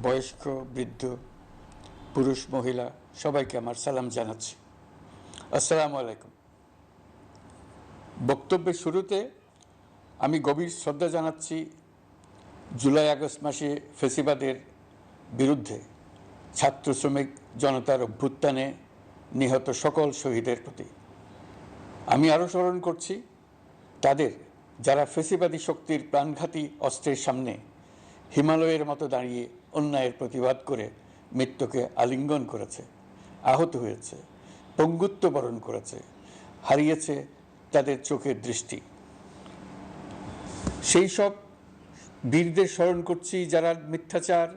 বয়স্ক, বৃদ্ধ, পুরুষ, মহিলা সবাইকে আমার সালাম জানাচ্ছি। আসসালামু আলাইকুম। বক্তব্যের শুরুতে আমি গভীর শ্রদ্ধা জানাচ্ছি জুলাই আগস্ট মাসে ফ্যাসিবাদের বিরুদ্ধে ছাত্র শ্রমিক জনতার অভ্যুত্থানে নিহত সকল শহীদের প্রতি। আমি আরও স্মরণ করছি তাদের যারা ফ্যাসিবাদী শক্তির প্রাণঘাতী অস্ত্রের সামনে হিমালয়ের মতো দাঁড়িয়ে অন্যায়ের প্রতিবাদ করে মৃত্যুকে আলিঙ্গন করেছে, আহত হয়েছে, পঙ্গুত্ব বরণ করেছে, হারিয়েছে তাদের চোখের দৃষ্টি। সেই সব বীরদের স্মরণ করছি যারা মিথ্যাচার,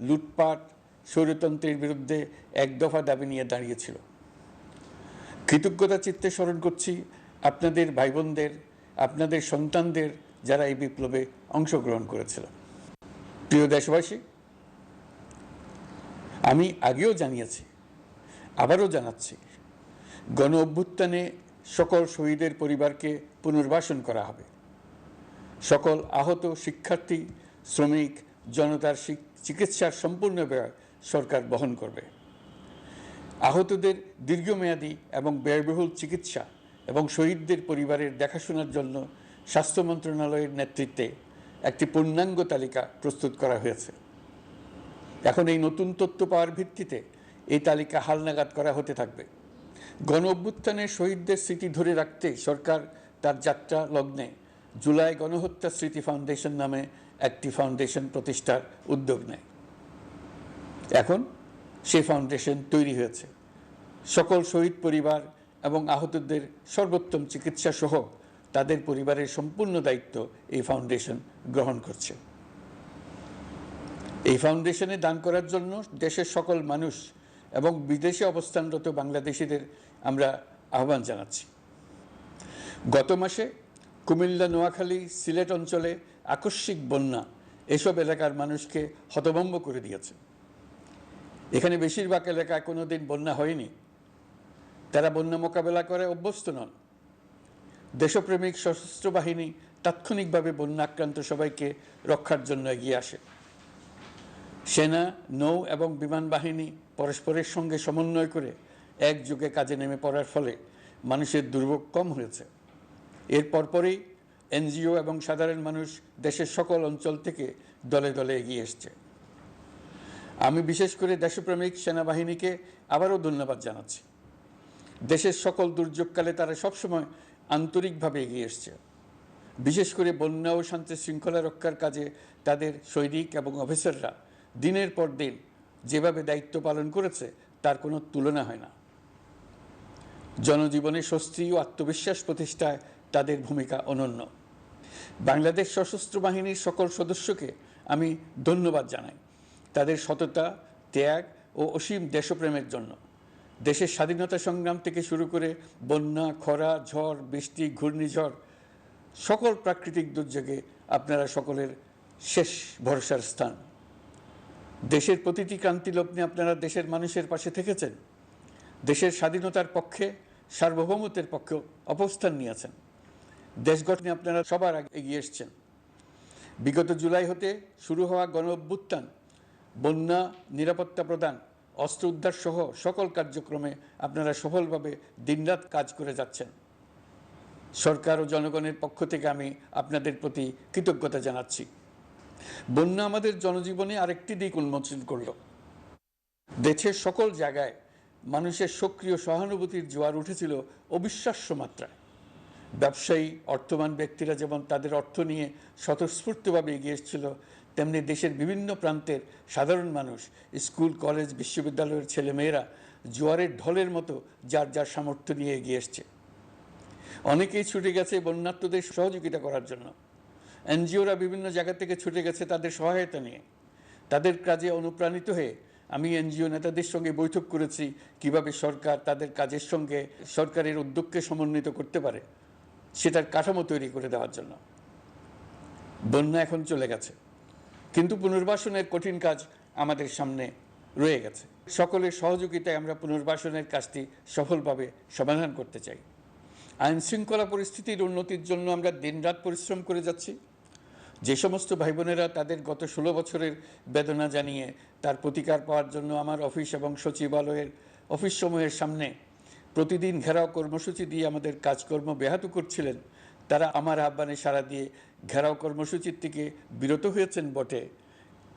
লুটপাট, স্বৈরতন্ত্রের বিরুদ্ধে এক দফা দাবি নিয়ে দাঁড়িয়েছিল। কৃতজ্ঞতা চিত্তে স্মরণ করছি আপনাদের ভাই বোনদের, আপনাদের সন্তানদের যারা এই বিপ্লবে অংশগ্রহণ করেছিল। প্রিয় দেশবাসী, আমি আগেও জানিয়েছি, আবারও জানাচ্ছি, গণ অভ্যুত্থানে সকল শহীদের পরিবারকে পুনর্বাসন করা হবে। সকল আহত শিক্ষার্থী, শ্রমিক জনতার চিকিৎসার সম্পূর্ণ ব্যয় সরকার বহন করবে। আহতদের দীর্ঘমেয়াদী এবং ব্যয়বহুল চিকিৎসা এবং শহীদদের পরিবারের দেখাশোনার জন্য স্বাস্থ্য মন্ত্রণালয়ের নেতৃত্বে একটি পূর্ণাঙ্গ তালিকা প্রস্তুত করা হয়েছে। এখন এই নতুন তথ্য পাওয়ার ভিত্তিতে এই তালিকা হালনাগাদ করা হতে থাকবে। গণ অভ্যুত্থানের শহীদদের স্মৃতি ধরে রাখতে সরকার তার যাত্রা লগ্নে জুলাই গণহত্যা স্মৃতি ফাউন্ডেশন নামে একটি ফাউন্ডেশন প্রতিষ্ঠার উদ্যোগ নেয়। এখন সেই ফাউন্ডেশন তৈরি হয়েছে। সকল শহীদ পরিবার এবং আহতদের সর্বোত্তম চিকিৎসা সহ তাদের পরিবারের সম্পূর্ণ দায়িত্ব এই ফাউন্ডেশন গ্রহণ করছে। এই ফাউন্ডেশনে দান করার জন্য দেশের সকল মানুষ এবং বিদেশে অবস্থানরত বাংলাদেশিদের আমরা আহ্বান জানাচ্ছি। গত মাসে কুমিল্লা, নোয়াখালী, সিলেট অঞ্চলে আকস্মিক বন্যা এসব এলাকার মানুষকে হতভম্ব করে দিয়েছে। এখানে বেশিরভাগ এলাকায় কোনোদিন বন্যা হয়নি। তারা বন্যা মোকাবেলা করে অভ্যস্ত নন। দেশপ্রেমিক সশস্ত্র বাহিনী তাৎক্ষণিকভাবে বন্যা আক্রান্ত সবাইকে রক্ষার জন্য এগিয়ে আসে। সেনা, নৌ এবং বিমান বাহিনী পরস্পরের সঙ্গে সমন্বয় করে একযোগে কাজে নেমে পড়ার ফলে মানুষের দুর্ভোগ কম হয়েছে। এর পরপরই এনজিও এবং সাধারণ মানুষ দেশের সকল অঞ্চল থেকে দলে দলে এগিয়ে এসছে। আমি বিশেষ করে দেশপ্রেমিক সেনাবাহিনীকে আবারও ধন্যবাদ জানাচ্ছি। দেশের সকল দুর্যোগকালে তারা সবসময় আন্তরিকভাবে এগিয়ে এসছে। বিশেষ করে বন্যা ও শান্তি শৃঙ্খলা রক্ষার কাজে তাদের সৈনিক এবং অফিসাররা দিনের পর দিন যেভাবে দায়িত্ব পালন করেছে তার কোনো তুলনা হয় না। জনজীবনে স্বস্তি ও আত্মবিশ্বাস প্রতিষ্ঠায় তাদের ভূমিকা অনন্য। বাংলাদেশ সশস্ত্র বাহিনীর সকল সদস্যকে আমি ধন্যবাদ জানাই তাদের সততা, ত্যাগ ও অসীম দেশপ্রেমের জন্য। দেশের স্বাধীনতা সংগ্রাম থেকে শুরু করে বন্যা, খরা, ঝড়, বৃষ্টি, ঘূর্ণিঝড়, সকল প্রাকৃতিক দুর্যোগে আপনারা সকলের শেষ ভরসার স্থান। দেশের প্রতিটি ক্রান্তি লগ্নে আপনারা দেশের মানুষের পাশে থেকেছেন। দেশের স্বাধীনতার পক্ষে, সার্বভৌমত্বের পক্ষে অবস্থান নিয়েছেন। দেশ গঠনে আপনারা সবার আগে এগিয়ে এসছেন। বিগত জুলাই হতে শুরু হওয়া গণ অভ্যুত্থান, বন্যা নিরাপত্তা প্রদান, অস্ত্র উদ্ধার সহ সকল কার্যক্রমে আপনারা সফলভাবে দিনরাত কাজ করে যাচ্ছেন। সরকার ও জনগণের পক্ষ থেকে আমি আপনাদের প্রতি কৃতজ্ঞতা জানাচ্ছি। বন্যা আমাদের জনজীবনে আরেকটি দিক উন্মোচন করল। দেশের সকল জায়গায় মানুষের সক্রিয় সহানুভূতির জোয়ার উঠেছিল অবিশ্বাস্য মাত্রায়। ব্যবসায়ী, অর্থবান ব্যক্তিরা যেমন তাদের অর্থ নিয়ে স্বতঃস্ফূর্তভাবে এগিয়ে এসেছিল, তেমনি দেশের বিভিন্ন প্রান্তের সাধারণ মানুষ, স্কুল, কলেজ, বিশ্ববিদ্যালয়ের ছেলেমেয়েরা জোয়ারের ঢলের মতো যার যার সামর্থ্য নিয়ে এগিয়ে এসছে। অনেকেই ছুটে গেছে বন্যার্তদের সহযোগিতা করার জন্য। এনজিওরা বিভিন্ন জায়গা থেকে ছুটে গেছে তাদের সহায়তা নিয়ে। তাদের কাজে অনুপ্রাণিত হয়ে আমি এনজিও নেতাদের সঙ্গে বৈঠক করেছি কিভাবে সরকার তাদের কাজের সঙ্গে সরকারের উদ্যোগকে সমন্বিত করতে পারে, সেটার কাঠামো তৈরি করে দেওয়ার জন্য। বন্যা এখন চলে গেছে, কিন্তু পুনর্বাসনের কঠিন কাজ আমাদের সামনে রয়ে গেছে। সকলের সহযোগিতায় আমরা পুনর্বাসনের কাজটি সফলভাবে সমাধান করতে চাই। আইন শৃঙ্খলা পরিস্থিতির উন্নতির জন্য আমরা দিনরাত পরিশ্রম করে যাচ্ছি। যে সমস্ত ভাই বোনেরা তাদের গত 16 বছরের বেদনা জানিয়ে তার প্রতিকার পাওয়ার জন্য আমার অফিস এবং সচিবালয়ের অফিস সমূহের সামনে প্রতিদিন ঘেরাও কর্মসূচি দিয়ে আমাদের কাজকর্ম ব্যাহত করছিলেন, তারা আমার আহ্বানে সাড়া দিয়ে ঘেরাও কর্মসূচির থেকে বিরত হয়েছেন বটে,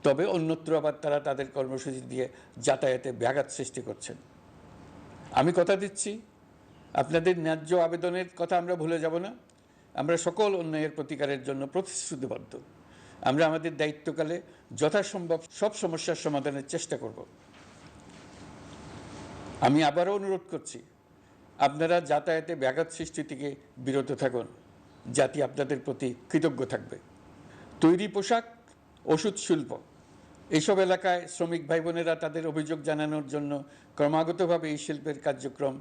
তবে অন্যত্র আবার তারা তাদের কর্মসূচি দিয়ে যাতায়াতে ব্যাঘাত সৃষ্টি করছেন। আমি কথা দিচ্ছি, আপনাদের ন্যায্য আবেদনের কথা আমরা ভুলে যাব না। আমরা সকল অন্যায়ের প্রতিকারের জন্য প্রতিশ্রুতিবদ্ধ। আমরা আমাদের দায়িত্বকালে যথাসম্ভব সব সমস্যার সমাধানের চেষ্টা করব। আমি আবারও অনুরোধ করছি, আপনারা যাতায়াতে ব্যাঘাত সৃষ্টি থেকে বিরত থাকুন। জাতি আপনাদের প্রতি কৃতজ্ঞ থাকবে। তৈরি পোশাক, ওষুধ শিল্প, এইসব এলাকায় শ্রমিক ভাই বোনেরা তাদের অভিযোগ জানানোর জন্য ক্রমাগতভাবে এই শিল্পের কার্যক্রম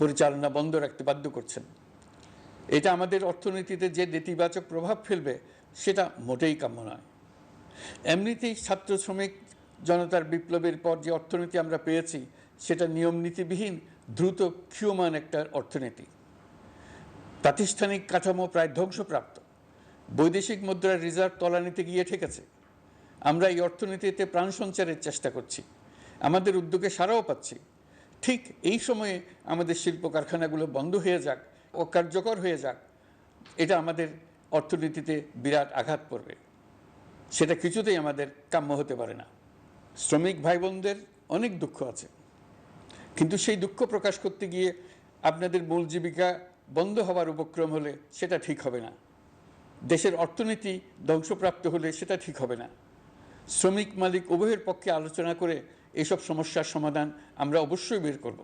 পরিচালনা বন্ধ রাখতে বাধ্য করছেন। এটা আমাদের অর্থনীতিতে যে নেতিবাচক প্রভাব ফেলবে সেটা মোটেই কাম্য নয়। এমনিতেই ছাত্র শ্রমিক জনতার বিপ্লবের পর যে অর্থনীতি আমরা পেয়েছি সেটা নিয়ম নীতিবিহীন দ্রুত ক্ষীয়মান একটা অর্থনীতি। প্রাতিষ্ঠানিক কাঠামো প্রায় ধ্বংসপ্রাপ্ত। বৈদেশিক মুদ্রার রিজার্ভ তলানিতে গিয়ে ঠেকেছে। আমরা এই অর্থনীতিতে প্রাণ সঞ্চারের চেষ্টা করছি, আমাদের উদ্যোগে সাড়াও পাচ্ছি। ঠিক এই সময়ে আমাদের শিল্প কারখানাগুলো বন্ধ হয়ে যাক, অকার্যকর হয়ে যাক, এটা আমাদের অর্থনীতিতে বিরাট আঘাত পড়বে। সেটা কিছুতেই আমাদের কাম্য হতে পারে না। শ্রমিক ভাই বোনদের অনেক দুঃখ আছে, কিন্তু সেই দুঃখ প্রকাশ করতে গিয়ে আপনাদের মূল জীবিকা বন্ধ হওয়ার উপক্রম হলে সেটা ঠিক হবে না। দেশের অর্থনীতি ধ্বংসপ্রাপ্ত হলে সেটা ঠিক হবে না। শ্রমিক মালিক উভয়ের পক্ষে আলোচনা করে এসব সমস্যার সমাধান আমরা অবশ্যই বের করব।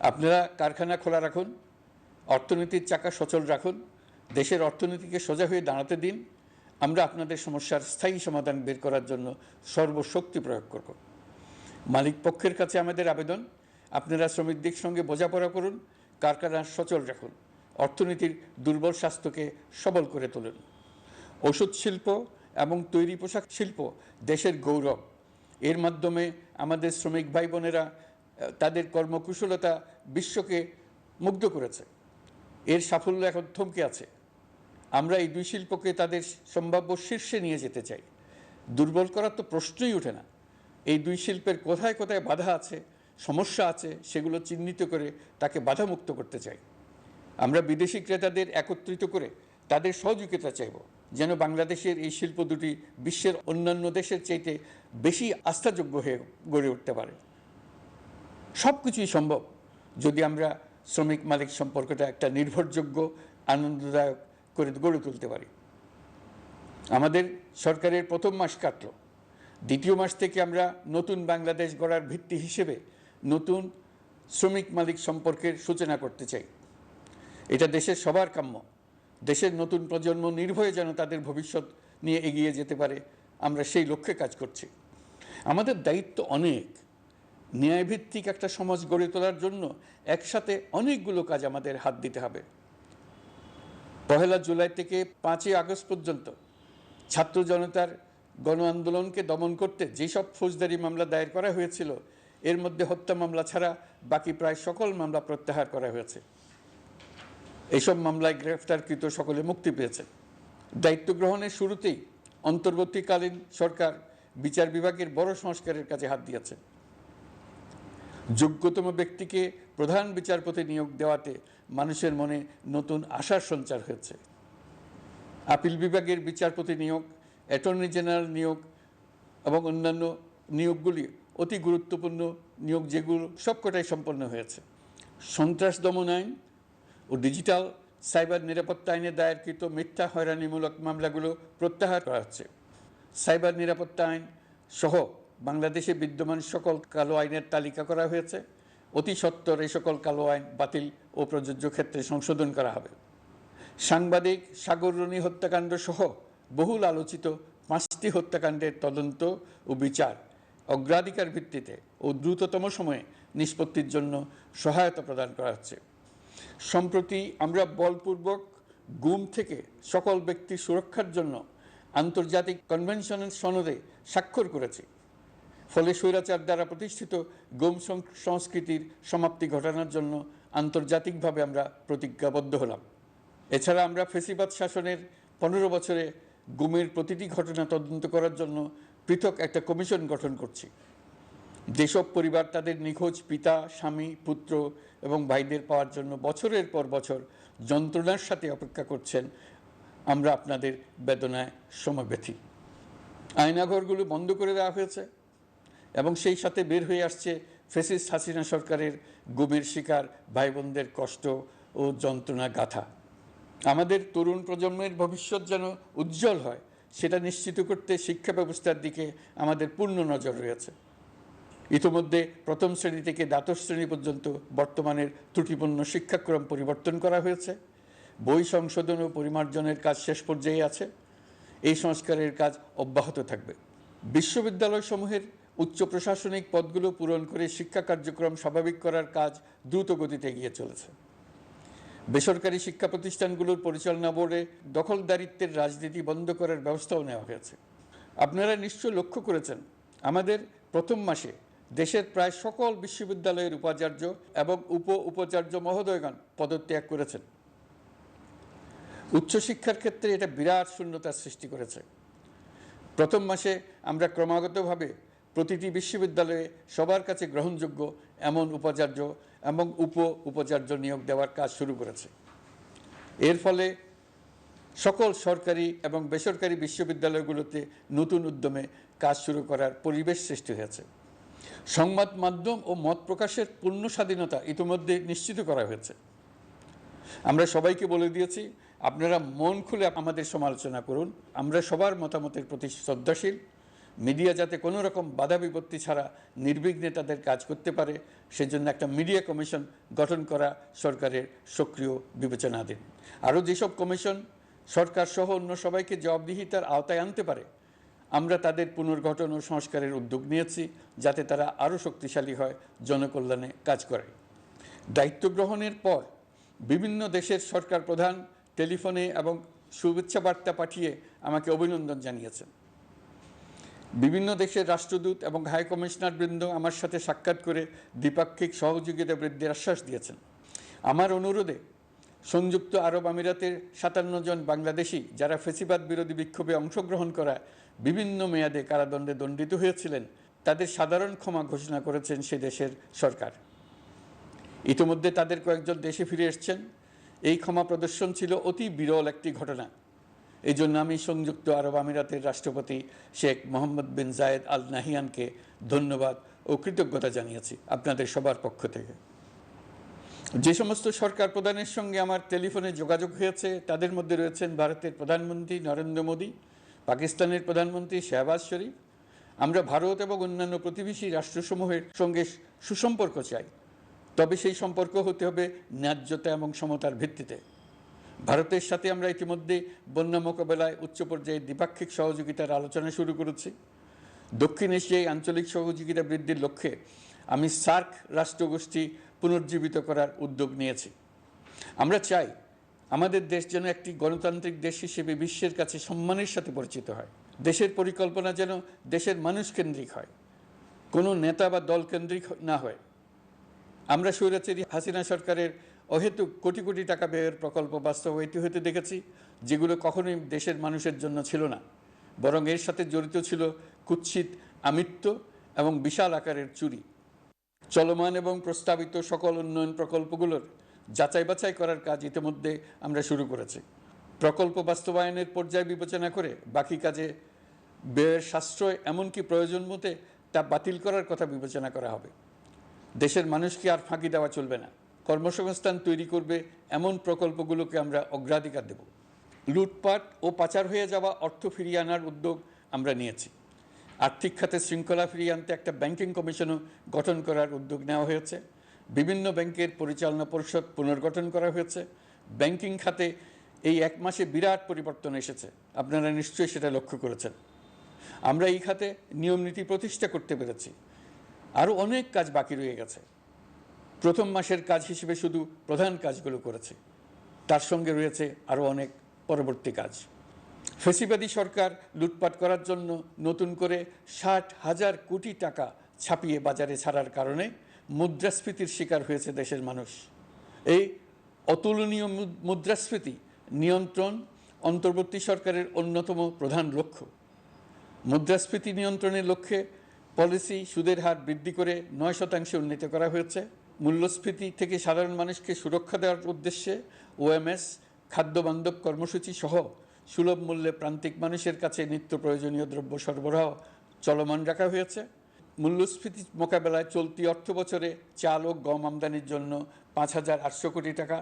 আপনারা কারখানা খোলা রাখুন, অর্থনীতির চাকা সচল রাখুন, দেশের অর্থনীতিকে সোজা হয়ে দাঁড়াতে দিন। আমরা আপনাদের সমস্যার স্থায়ী সমাধান বের করার জন্য সর্বশক্তি প্রয়োগ করব। মালিক পক্ষের কাছে আমাদের আবেদন, আপনারা শ্রমিকদের সঙ্গে বোঝাপড়া করুন, কারখানা সচল রাখুন, অর্থনীতির দুর্বল স্বাস্থ্যকে সবল করে তুলুন। ওষুধ শিল্প এবং তৈরি পোশাক শিল্প দেশের গৌরব। এর মাধ্যমে আমাদের শ্রমিক ভাই বোনেরা তাদের কর্মকুশলতা বিশ্বকে মুগ্ধ করেছে। এর সাফল্য এখন থমকে আছে। আমরা এই দুই শিল্পকে তাদের সম্ভাব্য শীর্ষে নিয়ে যেতে চাই। দুর্বল করার তো প্রশ্নই ওঠে না। এই দুই শিল্পের কোথায় কোথায় বাধা আছে, সমস্যা আছে, সেগুলো চিহ্নিত করে তাকে বাধামুক্ত করতে চাই। আমরা বিদেশি ক্রেতাদের একত্রিত করে তাদের সহযোগিতা চাইব, যেন বাংলাদেশের এই শিল্প দুটি বিশ্বের অন্যান্য দেশের চাইতে বেশি আস্থাযোগ্য হয়ে গড়ে উঠতে পারে। সব কিছুই সম্ভব যদি আমরা শ্রমিক মালিক সম্পর্কটা একটা নির্ভরযোগ্য, আনন্দদায়ক করে গড়ে তুলতে পারি। আমাদের সরকারের প্রথম মাস কাটল, দ্বিতীয় মাস থেকে আমরা নতুন বাংলাদেশ গড়ার ভিত্তি হিসেবে নতুন শ্রমিক মালিক সম্পর্কের সূচনা করতে চাই। এটা দেশের সবার কাম্য। দেশের নতুন প্রজন্ম নির্ভয়ে যেন তাদের ভবিষ্যৎ নিয়ে এগিয়ে যেতে পারে, আমরা সেই লক্ষ্যে কাজ করছি। আমাদের দায়িত্ব অনেক। ন্যায়ভিত্তিক একটা সমাজ গড়ে তোলার জন্য একসাথে অনেকগুলো কাজ আমাদের হাত দিতে হবে। 1 জুলাই থেকে 5 আগস্ট পর্যন্ত ছাত্র জনতার গণ আন্দোলনকে দমন করতে যেসব ফৌজদারি মামলা দায়ের করা হয়েছিল, এর মধ্যে হত্যা মামলা ছাড়া বাকি প্রায় সকল মামলা প্রত্যাহার করা হয়েছে। এইসব মামলায় গ্রেফতারকৃত সকলে মুক্তি পেয়েছে। দায়িত্ব গ্রহণের শুরুতেই অন্তর্বর্তীকালীন সরকার বিচার বিভাগের বড় সংস্কারের কাজে হাত দিয়েছে। যোগ্যতম ব্যক্তিকে প্রধান বিচারপতি নিয়োগ দেওয়াতে মানুষের মনে নতুন আশার সঞ্চার হয়েছে। আপিল বিভাগের বিচারপতি নিয়োগ, অ্যাটর্নি জেনারেল নিয়োগ এবং অন্যান্য নিয়োগগুলি অতি গুরুত্বপূর্ণ নিয়োগ, যেগুলো সবকটাই সম্পন্ন হয়েছে। সন্ত্রাস দমন আইন ও ডিজিটাল সাইবার নিরাপত্তা আইনে দায়েরকৃত মিথ্যা হয়রানিমূলক মামলাগুলো প্রত্যাহার করা হচ্ছে। সাইবার নিরাপত্তা আইন সহ বাংলাদেশে বিদ্যমান সকল কালো আইনের তালিকা করা হয়েছে। অতি সত্বর এই সকল কালো আইন বাতিল ও প্রযোজ্য ক্ষেত্রে সংশোধন করা হবে। সাংবাদিক সাগর রনি হত্যাকাণ্ড সহ বহুল আলোচিত 5টি হত্যাকাণ্ডের তদন্ত ও বিচার অগ্রাধিকার ভিত্তিতে ও দ্রুততম সময়ে নিষ্পত্তির জন্য সহায়তা প্রদান করা হচ্ছে। সম্প্রতি আমরা বলপূর্বক গুম থেকে সকল ব্যক্তির সুরক্ষার জন্য আন্তর্জাতিক কনভেনশনের সনদে স্বাক্ষর করেছি। ফলে স্বৈরাচার দ্বারা প্রতিষ্ঠিত গুম সংস্কৃতির সমাপ্তি ঘটানোর জন্য আন্তর্জাতিকভাবে আমরা প্রতিজ্ঞাবদ্ধ হলাম। এছাড়া আমরা ফেসিবাদ শাসনের 15 বছরে গুমের প্রতিটি ঘটনা তদন্ত করার জন্য পৃথক একটা কমিশন গঠন করছি। যেসব পরিবার তাদের নিখোঁজ পিতা, স্বামী, পুত্র এবং ভাইদের পাওয়ার জন্য বছরের পর বছর যন্ত্রণার সাথে অপেক্ষা করছেন, আমরা আপনাদের বেদনায় সমব্যথী। আয়নাঘরগুলো বন্ধ করে দেওয়া হয়েছে এবং সেই সাথে বের হয়ে আসছে ফ্যাসিস্ট হাসিনা সরকারের গুমের শিকার ভাই বোনদের কষ্ট ও যন্ত্রণা গাথা। আমাদের তরুণ প্রজন্মের ভবিষ্যৎ যেন উজ্জ্বল হয়, সেটা নিশ্চিত করতে শিক্ষা ব্যবস্থার দিকে আমাদের পূর্ণ নজর রয়েছে। ইতোমধ্যে প্রথম শ্রেণী থেকে দ্বাদশ শ্রেণী পর্যন্ত বর্তমানের ত্রুটিপূর্ণ শিক্ষাক্রম পরিবর্তন করা হয়েছে। বই সংশোধন ও পরিমার্জনের কাজ শেষ পর্যায়ে আছে। এই সংস্কারের কাজ অব্যাহত থাকবে। বিশ্ববিদ্যালয়সমূহের উচ্চ প্রশাসনিক পদগুলো পূরণ করে শিক্ষা কার্যক্রম স্বাভাবিক করার কাজ দ্রুত গতিতে এগিয়ে চলেছে। বেসরকারি শিক্ষা প্রতিষ্ঠানগুলোর পরিচালনা বোর্ডে দখলদারিত্বের রাজনীতি বন্ধ করার ব্যবস্থাও নেওয়া হয়েছে। আপনারা নিশ্চয় লক্ষ্য করেছেন, আমাদের প্রথম মাসে দেশের প্রায় সকল বিশ্ববিদ্যালয়ের উপাচার্য এবং উপাচার্য মহোদয়গণ পদত্যাগ করেছেন। উচ্চশিক্ষার ক্ষেত্রে এটা বিরাট শূন্যতার সৃষ্টি করেছে। প্রথম মাসে আমরা ক্রমাগতভাবে প্রতিটি বিশ্ববিদ্যালয়ে সবার কাছে গ্রহণযোগ্য এমন উপাচার্য এবং উপাচার্য নিয়োগ দেওয়ার কাজ শুরু করেছে। এর ফলে সকল সরকারি এবং বেসরকারি বিশ্ববিদ্যালয়গুলোতে নতুন উদ্যমে কাজ শুরু করার পরিবেশ সৃষ্টি হয়েছে। সংবাদ মাধ্যম ও মত প্রকাশের পূর্ণ স্বাধীনতা ইতিমধ্যে নিশ্চিত করা হয়েছে। আমরা সবাইকে বলে দিয়েছি, আপনারা মন খুলে আমাদের সমালোচনা করুন, আমরা সবার মতামতের প্রতি শ্রদ্ধাশীল। মিডিয়া যাতে কোনো রকম বাধা বিপত্তি ছাড়া নির্বিঘ্নে তাদের কাজ করতে পারে, সেজন্য একটা মিডিয়া কমিশন গঠন করা সরকারের সক্রিয় বিবেচনাধীন। আরও যেসব কমিশন সরকার সহ অন্য সবাইকে জবাবদিহিতার আওতায় আনতে পারে, আমরা তাদের পুনর্গঠন ও সংস্কারের উদ্যোগ নিয়েছি, যাতে তারা আরও শক্তিশালী হয়, জনকল্যাণে কাজ করে। দায়িত্ব গ্রহণের পর বিভিন্ন দেশের সরকার প্রধান টেলিফোনে এবং শুভেচ্ছা বার্তা পাঠিয়ে আমাকে অভিনন্দন জানিয়েছেন। বিভিন্ন দেশের রাষ্ট্রদূত এবং হাই কমিশনার বৃন্দ আমার সাথে সাক্ষাৎ করে দ্বিপাক্ষিক সহযোগিতা বৃদ্ধির আশ্বাস দিয়েছেন। আমার অনুরোধে সংযুক্ত আরব আমিরাতের 57 জন বাংলাদেশি যারা ফ্যাসিবাদ বিরোধী বিক্ষোভে অংশগ্রহণ করা বিভিন্ন মেয়াদে কারাদণ্ডে দণ্ডিত হয়েছিলেন, তাদের সাধারণ ক্ষমা ঘোষণা করেছেন সে দেশের সরকার। ইতিমধ্যে তাদের কয়েকজন দেশে ফিরে এসেছেন। এই ক্ষমা প্রদর্শন ছিল অতি বিরল একটি ঘটনা। এই জন্য আমি সংযুক্ত আরব আমিরাতের রাষ্ট্রপতি শেখ মোহাম্মদ বিন জায়েদ আল নাহিয়ানকে ধন্যবাদ ও কৃতজ্ঞতা জানিয়েছি আপনাদের সবার পক্ষ থেকে। যে সমস্ত সরকার প্রধানের সঙ্গে আমার টেলিফোনে যোগাযোগ হয়েছে, তাদের মধ্যে রয়েছেন ভারতের প্রধানমন্ত্রী নরেন্দ্র মোদী, পাকিস্তানের প্রধানমন্ত্রী শাহবাজ শরীফ। আমরা ভারত এবং অন্যান্য প্রতিবেশী রাষ্ট্রসমূহের সঙ্গে সুসম্পর্ক চাই, তবে সেই সম্পর্ক হতে হবে ন্যায্যতা এবং সমতার ভিত্তিতে। ভারতের সাথে আমরা ইতিমধ্যে বন্যা মোকাবেলায় উচ্চ পর্যায়ে দ্বিপাক্ষিক সহযোগিতার আলোচনা শুরু করেছি। দক্ষিণ এশিয়ায় আঞ্চলিক সহযোগিতা বৃদ্ধির লক্ষ্যে আমি সার্ক রাষ্ট্রগোষ্ঠী পুনর্জীবিত করার উদ্যোগ নিয়েছি। আমরা চাই আমাদের দেশ যেন একটি গণতান্ত্রিক দেশ হিসেবে বিশ্বের কাছে সম্মানের সাথে পরিচিত হয়। দেশের পরিকল্পনা যেন দেশের মানুষ কেন্দ্রিক হয়, কোনো নেতা বা দল কেন্দ্রিক না হয়। আমরা স্বৈরাচারী হাসিনা সরকারের অহেতুক কোটি কোটি টাকা ব্যয়ের প্রকল্প বাস্তবায়িত হতে দেখেছি, যেগুলো কখনোই দেশের মানুষের জন্য ছিল না, বরং এর সাথে জড়িত ছিল কুৎসিত আমিত্ব এবং বিশাল আকারের চুরি। চলমান এবং প্রস্তাবিত সকল উন্নয়ন প্রকল্পগুলোর যাচাই বাছাই করার কাজ ইতিমধ্যে আমরা শুরু করেছি। প্রকল্প বাস্তবায়নের পর্যায় বিবেচনা করে বাকি কাজে ব্যয়ের সাশ্রয় এমনকি প্রয়োজন মতে তা বাতিল করার কথা বিবেচনা করা হবে। দেশের মানুষকে আর ফাঁকি দেওয়া চলবে না। কর্মসংস্থান তৈরি করবে এমন প্রকল্পগুলোকে আমরা অগ্রাধিকার দেব। লুটপাট ও পাচার হয়ে যাওয়া অর্থ ফিরিয়ে আনার উদ্যোগ আমরা নিয়েছি। আর্থিক খাতে শৃঙ্খলা ফিরিয়ে আনতে একটা ব্যাংকিং কমিশনও গঠন করার উদ্যোগ নেওয়া হয়েছে। বিভিন্ন ব্যাংকের পরিচালনা পরিষদ পুনর্গঠন করা হয়েছে। ব্যাংকিং খাতে এই এক মাসে বিরাট পরিবর্তন এসেছে, আপনারা নিশ্চয়ই সেটা লক্ষ্য করেছেন। আমরা এই খাতে নিয়ম নীতি প্রতিষ্ঠা করতে পেরেছি। আরও অনেক কাজ বাকি রয়ে গেছে। প্রথম মাসের কাজ হিসেবে শুধু প্রধান কাজগুলো করেছে, তার সঙ্গে রয়েছে আরও অনেক পরবর্তী কাজ। ফ্যাসিবাদী সরকার লুটপাট করার জন্য নতুন করে 60,000 কোটি টাকা ছাপিয়ে বাজারে ছাড়ার কারণে মুদ্রাস্ফীতির শিকার হয়েছে দেশের মানুষ। এই অতুলনীয় মুদ্রাস্ফীতি নিয়ন্ত্রণ ও অন্তর্বর্তী সরকারের অন্যতম প্রধান লক্ষ্য। মুদ্রাস্ফীতি নিয়ন্ত্রণের লক্ষ্যে পলিসি সুদের হার বৃদ্ধি করে 9% উন্নীত করা হয়েছে। মূল্যস্ফীতি থেকে সাধারণ মানুষকে সুরক্ষা দেওয়ার উদ্দেশ্যে ওএমএস, খাদ্যবান্ধব কর্মসূচি সহ সুলভ মূল্যে প্রান্তিক মানুষের কাছে নিত্য প্রয়োজনীয় দ্রব্য সরবরাহ চলমান রাখা হয়েছে। মূল্যস্ফীতি মোকাবেলায় চলতি অর্থবছরে চাল ও গম আমদানির জন্য 5,800 কোটি টাকা,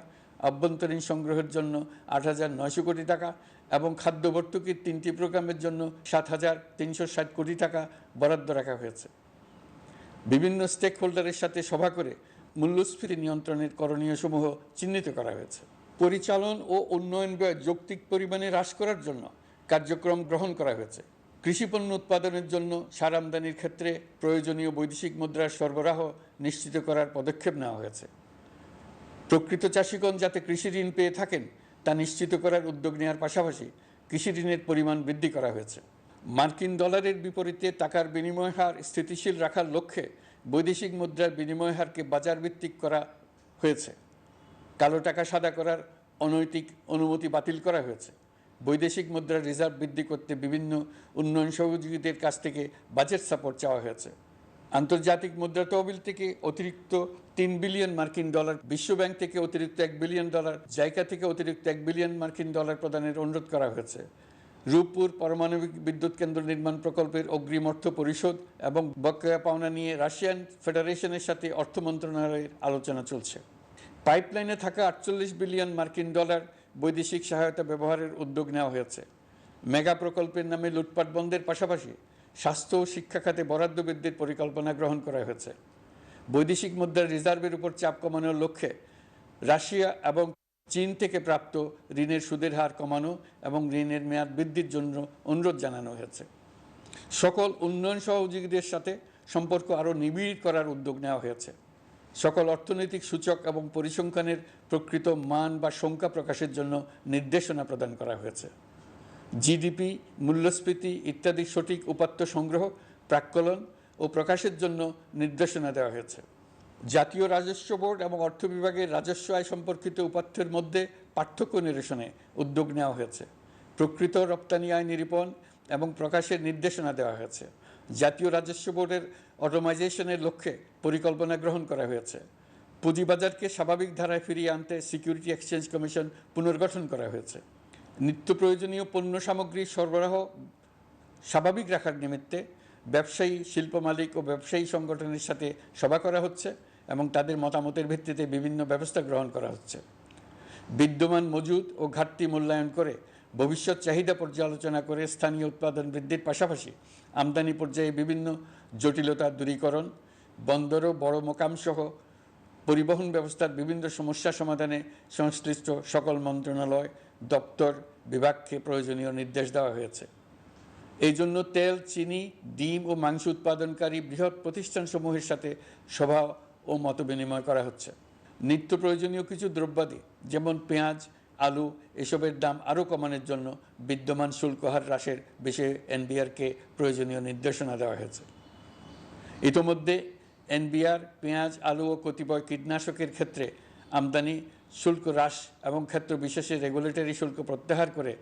আভ্যন্তরীণ সংগ্রহের জন্য 8,900 কোটি টাকা এবং খাদ্য ভর্তুকির 3টি প্রোগ্রামের জন্য 7,360 কোটি টাকা বরাদ্দ রাখা হয়েছে। বিভিন্ন স্টেক হোল্ডারের সাথে সভা করে মূল্যস্ফীতি নিয়ন্ত্রণের করণীয়সমূহ চিহ্নিত করা হয়েছে। পরিচালন ও উন্নয়ন ব্যয় যৌক্তিক পরিমাণে হ্রাস করার জন্য কার্যক্রম গ্রহণ করা হয়েছে। কৃষিপণ্য উৎপাদনের জন্য সার আমদানির ক্ষেত্রে প্রয়োজনীয় বৈদেশিক মুদ্রার সরবরাহ নিশ্চিত করার পদক্ষেপ নেওয়া হয়েছে। প্রকৃত চাষিগণ যাতে কৃষি ঋণ পেয়ে থাকেন তা নিশ্চিত করার উদ্যোগ নেওয়ার পাশাপাশি কৃষি ঋণের পরিমাণ বৃদ্ধি করা হয়েছে। মার্কিন ডলারের বিপরীতে টাকার বিনিময় হার স্থিতিশীল রাখার লক্ষ্যে বৈদেশিক মুদ্রার বিনিময় হারকে বাজারভিত্তিক করা হয়েছে। কালো টাকা সাদা করার অনৈতিক অনুমতি বাতিল করা হয়েছে। বৈদেশিক মুদ্রার রিজার্ভ বৃদ্ধি করতে বিভিন্ন উন্নয়ন সহযোগীদের কাছ থেকে বাজেট সাপোর্ট চাওয়া হয়েছে। আন্তর্জাতিক মুদ্রা তহবিল থেকে অতিরিক্ত 3 বিলিয়ন মার্কিন ডলার, বিশ্বব্যাংক থেকে অতিরিক্ত 1 বিলিয়ন ডলার, জাইকা থেকে অতিরিক্ত 1 বিলিয়ন মার্কিন ডলার প্রদানের অনুরোধ করা হয়েছে। রূপপুর পারমাণবিক বিদ্যুৎ কেন্দ্র নির্মাণ প্রকল্পের অগ্রিম অর্থ পরিশোধ এবং বকেয়া পাওনা নিয়ে রাশিয়ান ফেডারেশনের সাথে অর্থ মন্ত্রণালয়ের আলোচনা চলছে। পাইপলাইনে থাকা 48 বিলিয়ন মার্কিন ডলার বৈদেশিক সহায়তা ব্যবহারের উদ্যোগ নেওয়া হয়েছে। মেগা প্রকল্পের নামে লুটপাট বন্ধের পাশাপাশি স্বাস্থ্য ও শিক্ষা খাতে বরাদ্দ বৃদ্ধির পরিকল্পনা গ্রহণ করা হয়েছে। বৈদেশিক মুদ্রার রিজার্ভের উপর চাপ কমানোর লক্ষ্যে রাশিয়া এবং চীন থেকে প্রাপ্ত ঋণের সুদের হার কমানো এবং ঋণের মেয়াদ বৃদ্ধির জন্য অনুরোধ জানানো হয়েছে। সকল উন্নয়ন সহযোগীদের সাথে সম্পর্ক আরও নিবিড় করার উদ্যোগ নেওয়া হয়েছে। সকল অর্থনৈতিক সূচক এবং পরিসংখ্যানের প্রকৃত মান বা সংখ্যা প্রকাশের জন্য নির্দেশনা প্রদান করা হয়েছে। জিডিপি, মূল্যস্ফীতি ইত্যাদি সঠিক উপাত্ত সংগ্রহ, প্রাক্কলন ও প্রকাশের জন্য নির্দেশনা দেওয়া হয়েছে। জাতীয় রাজস্ব বোর্ড এবং অর্থ বিভাগের রাজস্ব আয় সম্পর্কিত উপাত্তের মধ্যে পার্থক্য নিরসনে উদ্যোগ নেওয়া হয়েছে। প্রকৃত রপ্তানি আয় নিরূপণ এবং প্রকাশের নির্দেশনা দেওয়া হয়েছে। জাতীয় রাজস্ব বোর্ডের অটোমাইজেশনের লক্ষ্যে পরিকল্পনা গ্রহণ করা হয়েছে। পুঁজিবাজারকে স্বাভাবিক ধারায় ফিরিয়ে আনতে সিকিউরিটি এক্সচেঞ্জ কমিশন পুনর্গঠন করা হয়েছে। নিত্য প্রয়োজনীয় পণ্য সামগ্রীর সরবরাহ স্বাভাবিক রাখার নিমিত্তে ব্যবসায়ী, শিল্প মালিক ও ব্যবসায়ী সংগঠনের সাথে সভা করা হচ্ছে এবং তাদের মতামতের ভিত্তিতে বিভিন্ন ব্যবস্থা গ্রহণ করা হচ্ছে। বিদ্যমান মজুদ ও ঘাটতি মূল্যায়ন করে ভবিষ্যৎ চাহিদা পর্যালোচনা করে স্থানীয় উৎপাদন বৃদ্ধির পাশাপাশি আমদানি পর্যায়ে বিভিন্ন জটিলতা দূরীকরণ, বন্দর ও বড় মোকামসহ পরিবহন ব্যবস্থার বিভিন্ন সমস্যা সমাধানে সংশ্লিষ্ট সকল মন্ত্রণালয়, দপ্তর, বিভাগকে প্রয়োজনীয় নির্দেশ দেওয়া হয়েছে। এই জন্য তেল, চিনি, ডিম ও মাংস উৎপাদনকারী বৃহৎ প্রতিষ্ঠানসমূহের সাথে সভা ও মতবিনিময় করা হচ্ছে। নিত্য প্রয়োজনীয় কিছু দ্রব্যাদি যেমন পেঁয়াজ, আলু এসবের দাম আরও কমানোর জন্য বিদ্যমান শুল্ক হার হ্রাসের বিষয়ে এনবিআরকে প্রয়োজনীয় নির্দেশনা দেওয়া হয়েছে। ইতোমধ্যে এনবিআর পেঁয়াজ, আলু ও কতিপয় কীটনাশকের ক্ষেত্রে আমদানি শুল্ক হ্রাস এবং ক্ষেত্র বিশেষে রেগুলেটরি শুল্ক প্রত্যাহার করে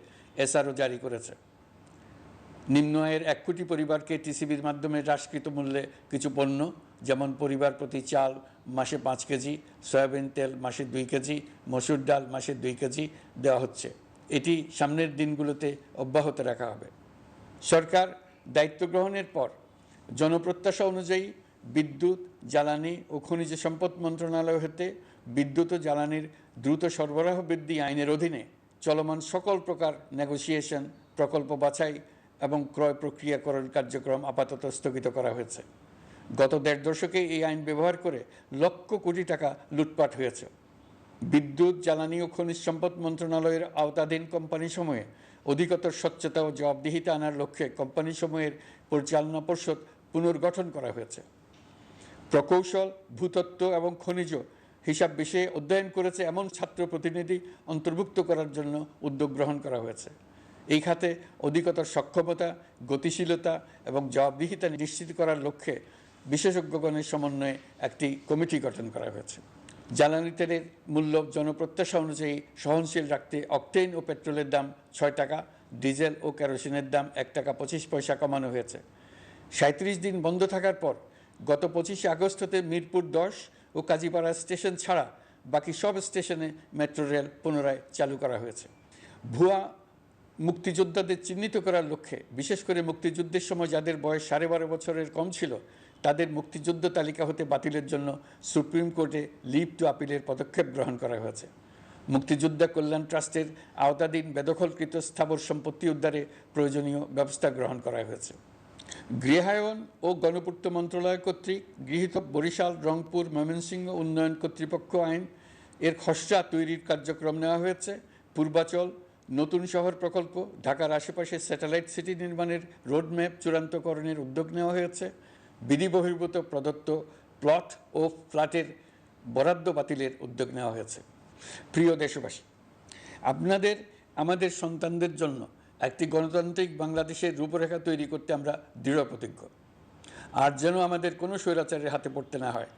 এসআরও জারি করেছে। নিম্ন আয়ের 1 কোটি পরিবারকে টিসিবির মাধ্যমে হ্রাসকৃত মূল্যে কিছু পণ্য যেমন পরিবার প্রতি চাল মাসে 5 কেজি, সয়াবিন তেল মাসে 2 কেজি, মসুর ডাল মাসে 2 কেজি দেওয়া হচ্ছে। এটি সামনের দিনগুলোতে অব্যাহত রাখা হবে। সরকার দায়িত্ব গ্রহণের পর জনপ্রত্যাশা অনুযায়ী বিদ্যুৎ, জ্বালানি ও খনিজ সম্পদ মন্ত্রণালয় হতে বিদ্যুৎ ও জ্বালানির দ্রুত সরবরাহ বৃদ্ধি আইনের অধীনে চলমান সকল প্রকার নেগোসিয়েশন, প্রকল্প বাছাই এবং ক্রয় প্রক্রিয়াকরণ কার্যক্রম আপাতত স্থগিত করা হয়েছে। গত 1.5 দশকে এই আইন ব্যবহার করে লক্ষ কোটি টাকা লুটপাট হয়েছে। বিদ্যুৎ, জ্বালানি ও খনিজ সম্পদ মন্ত্রণালয়ের আওতাধীন কোম্পানিসমূহে অধিকতর স্বচ্ছতা ও জবাবদিহিতা আনার লক্ষ্যে কোম্পানিসমূহের পরিচালনা পর্ষদ পুনর্গঠন করা হয়েছে। প্রকৌশল, ভূতত্ত্ব এবং খনিজ হিসাব বিষয়ে অধ্যয়ন করেছে এমন ছাত্র প্রতিনিধি অন্তর্ভুক্ত করার জন্য উদ্যোগ গ্রহণ করা হয়েছে। এই খাতে অধিকতর সক্ষমতা, গতিশীলতা এবং জবাবদিহিতা নিশ্চিত করার লক্ষ্যে বিশেষজ্ঞগণের সমন্বয়ে একটি কমিটি গঠন করা হয়েছে। জ্বালানি তেলের মূল্য জনপ্রত্যাশা অনুযায়ী সহনশীল রাখতে অকটেন ও পেট্রোলের দাম 6 টাকা, ডিজেল ও কেরোসিনের দাম 1 টাকা 25 পয়সা কমানো হয়েছে। 37 দিন বন্ধ থাকার পর গত 25 আগস্ট হতে মিরপুর 10 ও কাজীপাড়া স্টেশন ছাড়া বাকি সব স্টেশনে মেট্রো রেল পুনরায় চালু করা হয়েছে। ভুয়া মুক্তিযোদ্ধাদের চিহ্নিত করার লক্ষ্যে বিশেষ করে মুক্তিযুদ্ধের সময় যাদের বয়স 12.5 বছরের কম ছিল তাদের মুক্তিযুদ্ধ তালিকা হতে বাতিলের জন্য সুপ্রিম কোর্টে লিভ টু আপিলের পদক্ষেপ গ্রহণ করা হয়েছে। মুক্তিযোদ্ধা কল্যাণ ট্রাস্টের আওতাধীন বেদখলকৃত স্থাবর সম্পত্তি উদ্ধারে প্রয়োজনীয় ব্যবস্থা গ্রহণ করা হয়েছে। গৃহায়ন ও গণপূর্ত মন্ত্রণালয় কর্তৃক গৃহীত বরিশাল, রংপুর, ময়মনসিংহ উন্নয়ন কর্তৃপক্ষ আইন এর খসড়া তৈরির কার্যক্রম নেওয়া হয়েছে। পূর্বাচল নতুন শহর প্রকল্প, ঢাকার আশেপাশে স্যাটেলাইট সিটি নির্মাণের রোডম্যাপ চূড়ান্তকরণের উদ্যোগ নেওয়া হয়েছে। বিধি বহির্ভূত প্রদত্ত প্লট ও ফ্ল্যাটের বরাদ্দ বাতিলের উদ্যোগ নেওয়া হয়েছে। প্রিয় দেশবাসী, আপনাদের আমাদের সন্তানদের জন্য একটি গণতান্ত্রিক বাংলাদেশের রূপরেখা তৈরি করতে আমরা দৃঢ় প্রতিজ্ঞ। আর যেন আমাদের কোনো স্বৈরাচারের হাতে পড়তে না হয়।